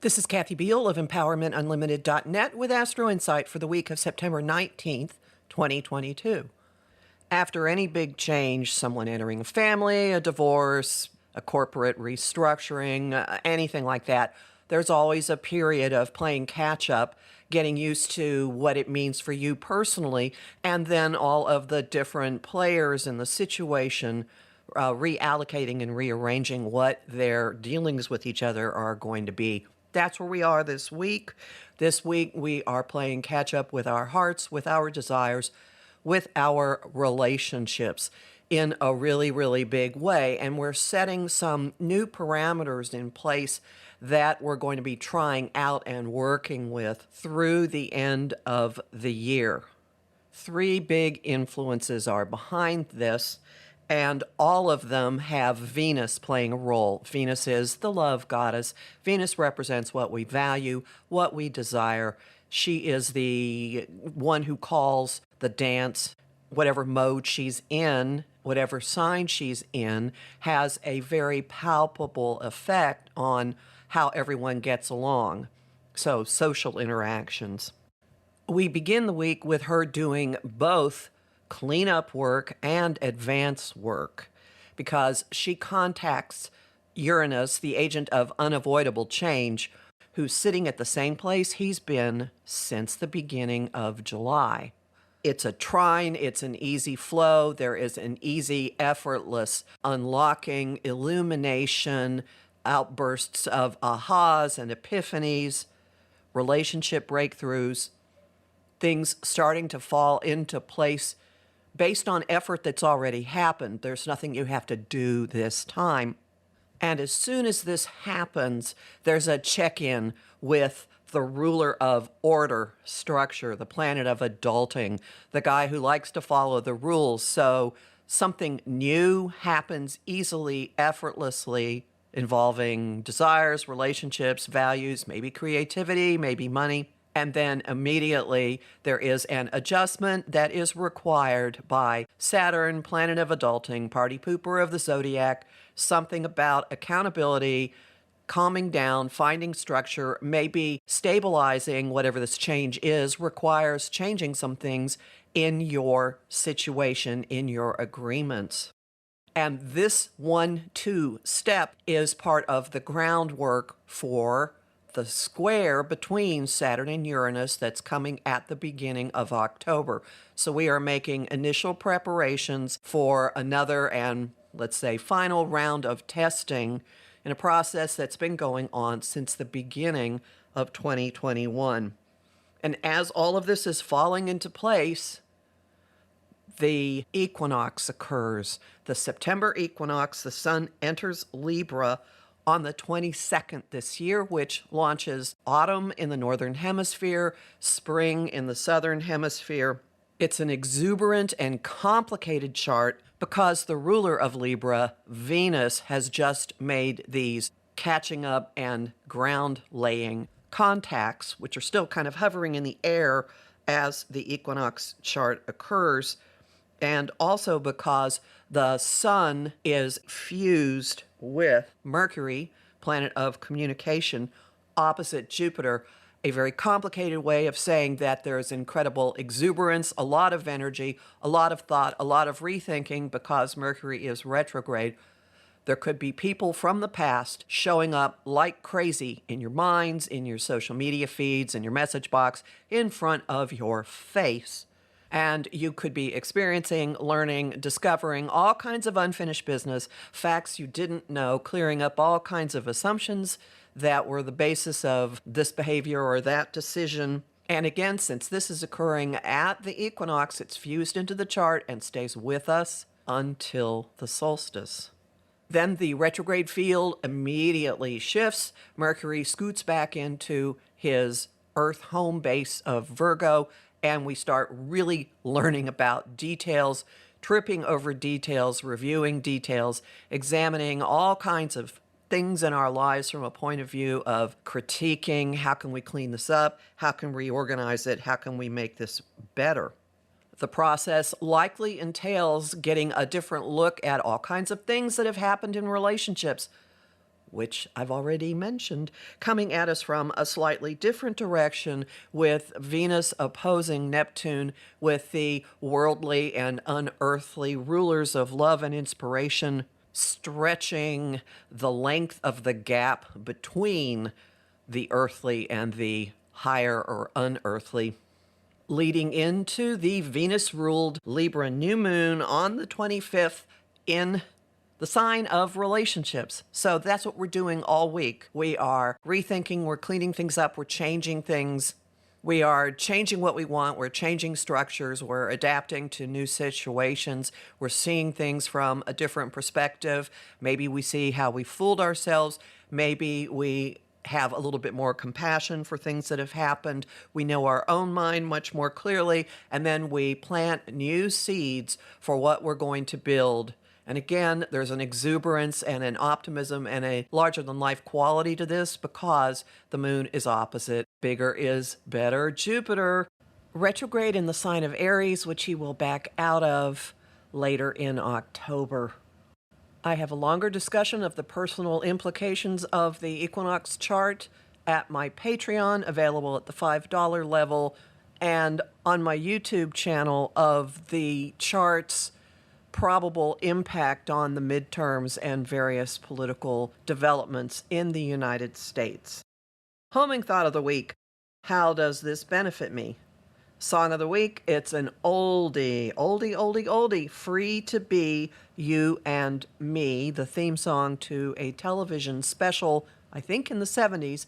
This is Kathy Biehl of EmpowermentUnlimited.net with Astro-Insight for the week of September 19th, 2022. After any big change, someone entering a family, a divorce, a corporate restructuring, anything like that, there's always a period of playing catch-up, getting used to what it means for you personally, and then all of the different players in the situation reallocating and rearranging what their dealings with each other are going to be. That's where we are this week. This week, we are playing catch up with our hearts, with our desires, with our relationships in a really, really big way. And we're setting some new parameters in place that we're going to be trying out and working with through the end of the year. Three big influences are behind this, and all of them have Venus playing a role. Venus is the love goddess. Venus represents what we value, what we desire. She is the one who calls the dance. Whatever mode she's in, whatever sign she's in, has a very palpable effect on how everyone gets along. So, social interactions. We begin the week with her doing both cleanup work and advance work because she contacts Uranus, the agent of unavoidable change, who's sitting at the same place he's been since the beginning of July. It's a trine, it's an easy flow, there is an easy, effortless unlocking, illumination, outbursts of ahas and epiphanies, relationship breakthroughs, things starting to fall into place based on effort that's already happened. There's nothing you have to do this time. And as soon as this happens, there's a check-in with the ruler of order, structure, the planet of adulting, the guy who likes to follow the rules. So something new happens easily, effortlessly, involving desires, relationships, values, maybe creativity, maybe money. And then immediately there is an adjustment that is required by Saturn, planet of adulting, party pooper of the zodiac, something about accountability, calming down, finding structure, maybe stabilizing whatever this change is, requires changing some things in your situation, in your agreements. And this 1-2 step is part of the groundwork for the square between Saturn and Uranus that's coming at the beginning of October. So we are making initial preparations for another and, let's say, final round of testing in a process that's been going on since the beginning of 2021. And as all of this is falling into place, the equinox occurs. The September equinox, the sun enters Libra on the 22nd this year, which launches autumn in the northern hemisphere, spring in the southern hemisphere. It's an exuberant and complicated chart because the ruler of Libra, Venus, has just made these catching up and ground laying contacts, which are still kind of hovering in the air as the equinox chart occurs. And also because the sun is fused with Mercury, planet of communication, opposite Jupiter, a very complicated way of saying that there's incredible exuberance, a lot of energy, a lot of thought, a lot of rethinking because Mercury is retrograde. There could be people from the past showing up like crazy in your minds, in your social media feeds, in your message box, in front of your face. And you could be experiencing, learning, discovering all kinds of unfinished business, facts you didn't know, clearing up all kinds of assumptions that were the basis of this behavior or that decision. And again, since this is occurring at the equinox, it's fused into the chart and stays with us until the solstice. Then the retrograde field immediately shifts. Mercury scoots back into his Earth home base of Virgo, and we start really learning about details, tripping over details, reviewing details, examining all kinds of things in our lives from a point of view of critiquing, how can we clean this up, how can we organize it, how can we make this better. The process likely entails getting a different look at all kinds of things that have happened in relationships. which I've already mentioned, coming at us from a slightly different direction with Venus opposing Neptune, with the worldly and unearthly rulers of love and inspiration stretching the length of the gap between the earthly and the higher or unearthly, leading into the Venus-ruled Libra new moon on the 25th in the sign of relationships. So that's what we're doing all week. We are rethinking, we're cleaning things up, we're changing things. We are changing what we want, we're changing structures, we're adapting to new situations, we're seeing things from a different perspective. Maybe we see how we fooled ourselves, maybe we have a little bit more compassion for things that have happened. We know our own mind much more clearly, and then we plant new seeds for what we're going to build. And again, there's an exuberance and an optimism and a larger-than-life quality to this because the moon is opposite. Bigger is better. Jupiter, retrograde in the sign of Aries, which he will back out of later in October. I have a longer discussion of the personal implications of the equinox chart at my Patreon, available at the $5 level, and on my YouTube channel of the chart's probable impact on the midterms and various political developments in the United States. Homing thought of the week: how does this benefit me? Song of the week, it's an oldie, Free to Be You and Me, the theme song to a television special, I think in the 70s,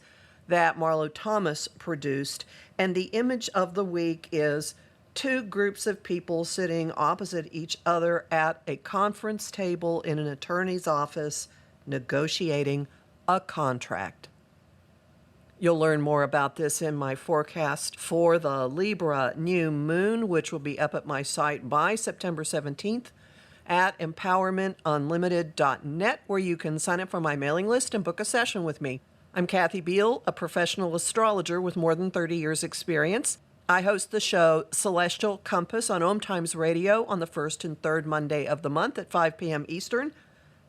that Marlo Thomas produced. And the image of the week is two groups of people sitting opposite each other at a conference table in an attorney's office negotiating a contract. You'll learn more about this in my forecast for the Libra new moon, which will be up at my site by September 17th at empowermentunlimited.net, where you can sign up for my mailing list and book a session with me. I'm Kathy Biehl, a professional astrologer with more than 30 years' experience. I host the show Celestial Compass on Om Times Radio on the first and third Monday of the month at 5 p.m. Eastern.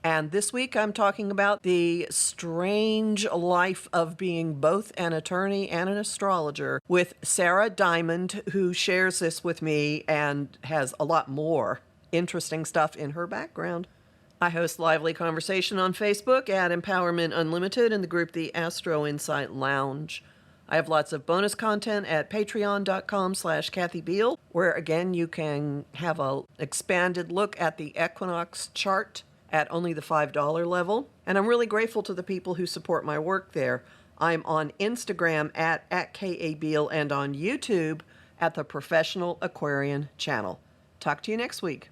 And this week I'm talking about the strange life of being both an attorney and an astrologer with Sarah Diamond, who shares this with me and has a lot more interesting stuff in her background. I host lively conversation on Facebook at Empowerment Unlimited in the group The Astro-Insight Lounge. I have lots of bonus content at patreon.com/Kathy Biehl, where again you can have an expanded look at the equinox chart at only the $5 level. And I'm really grateful to the people who support my work there. I'm on Instagram at @KABiehl and on YouTube at the Professional Aquarian channel. Talk to you next week.